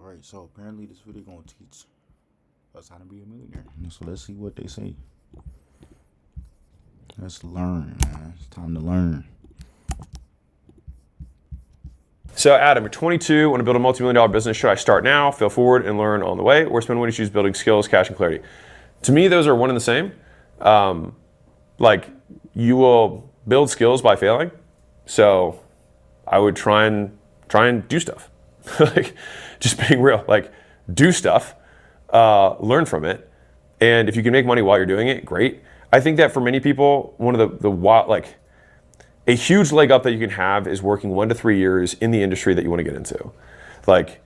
Alright, so apparently this video gonna teach us how to be a millionaire. So let's see what they say. Let's learn, man. It's time to learn. So Adam, you're 22, want to build a multi-million-dollar business. Should I start now, fail forward, and learn on the way, or spend money to choose building skills, cash, and clarity? To me, those are one and the same. Like, you will build skills by failing. So I would try and do stuff. Like, just being real. Like, do stuff, learn from it, and if you can make money while you're doing it, great. I think that for many people, one of a huge leg up that you can have is working 1 to 3 years in the industry that you want to get into. Like,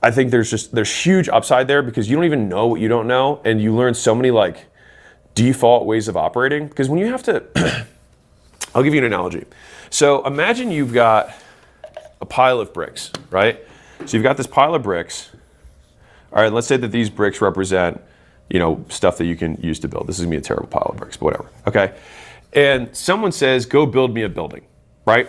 I think there's huge upside there because you don't even know what you don't know, and you learn so many like default ways of operating. Because when you have to, I'll give you an analogy. So imagine you've got a pile of bricks, right? So you've got this pile of bricks. All right, let's say that these bricks represent, stuff that you can use to build. This is gonna be a terrible pile of bricks, but whatever, okay? And someone says, go build me a building, right?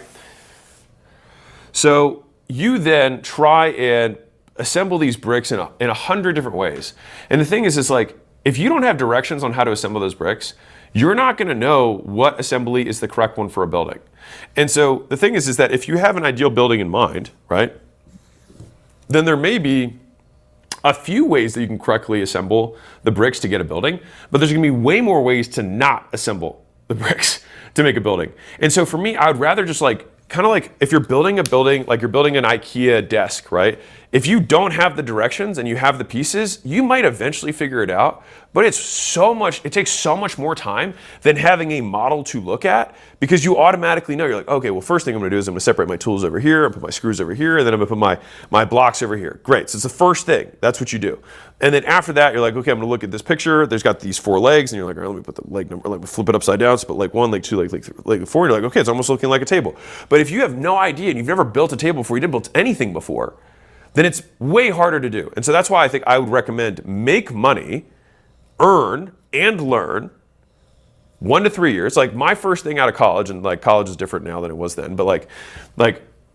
So you then try and assemble these bricks in 100 different ways. And the thing is like, if you don't have directions on how to assemble those bricks, you're not gonna know what assembly is the correct one for a building. And so the thing is that if you have an ideal building in mind, right, then there may be a few ways that you can correctly assemble the bricks to get a building, but there's gonna be way more ways to not assemble the bricks to make a building. And so for me, I would rather just kind of like if you're building a building, like you're building an IKEA desk, right? If you don't have the directions and you have the pieces, you might eventually figure it out, but it takes so much more time than having a model to look at because you automatically know, you're like, okay, well, first thing I'm gonna do is I'm gonna separate my tools over here and put my screws over here, and then I'm gonna put my blocks over here. Great, so it's the first thing, that's what you do. And then after that, you're like, okay, I'm gonna look at this picture, there's got these 4 legs, and you're like, all right, let me put the leg number, like flip it upside down, so put leg 1, leg 2, leg 4, and you're like, okay, it's almost looking like a table. But if you have no idea and you've never built a table before, you didn't build anything before, then it's way harder to do. And so that's why I think I would recommend make money, earn, and learn 1 to 3 years. Like my first thing out of college, and like college is different now than it was then, but like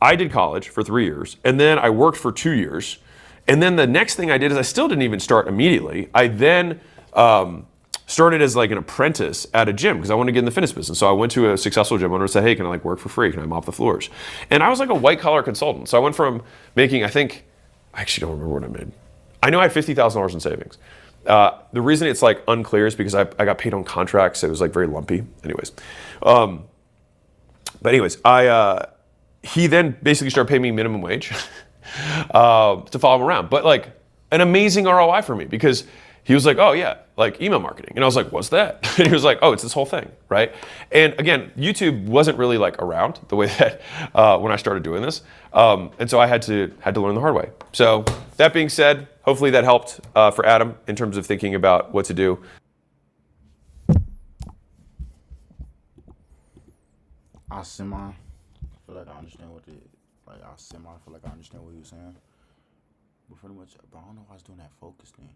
I did college for 3 years, and then I worked for 2 years. And then the next thing I did is I still didn't even start immediately. I then started as like an apprentice at a gym because I wanted to get in the fitness business. So I went to a successful gym owner and said, hey, can I work for free? Can I mop the floors? And I was like a white collar consultant. So I went from making, I actually don't remember what I made. I know I had $50,000 in savings. The reason it's like unclear is because I got paid on contracts. So it was like very lumpy. Anyways. He then basically started paying me minimum wage to follow him around. But like an amazing ROI for me because he was like, oh yeah, like email marketing. And I was like, what's that? And he was like, oh, it's this whole thing, right? And again, YouTube wasn't really like around the way that when I started doing this. And so I had to learn the hard way. So that being said, hopefully that helped for Adam in terms of thinking about what to do. I feel like I understand what he was saying. But pretty much, bro, I don't know why I was doing that focus thing.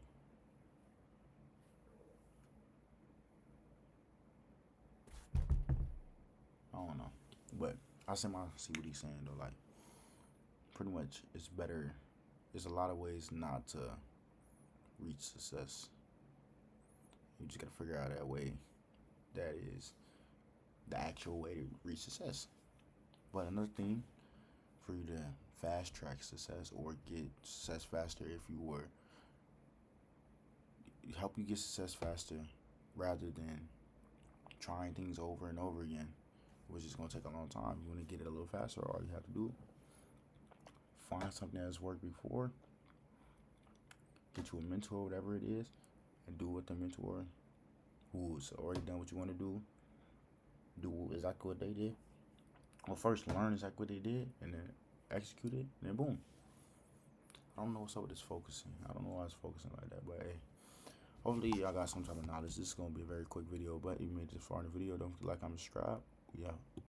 I don't know. But I see what he's saying though. Like, pretty much it's better. There's a lot of ways not to reach success. You just gotta figure out that way that is the actual way to reach success. But another thing for you to fast track success or get success faster, if you were, help you get success faster rather than trying things over and over again, which is going to take a long time. You want to get it a little faster, all you have to do, find something that's worked before, get you a mentor, whatever it is, and do what the mentor who's already done what you want to do exactly what they did. Well, first learn exactly what they did, and then execute it, and then boom. I don't know what's up with this focusing. I don't know why it's focusing like that, but hey, hopefully y'all got some type of knowledge. This is going to be a very quick video, but if you made it this far in the video, don't forget to like, comment, subscribe. Yeah.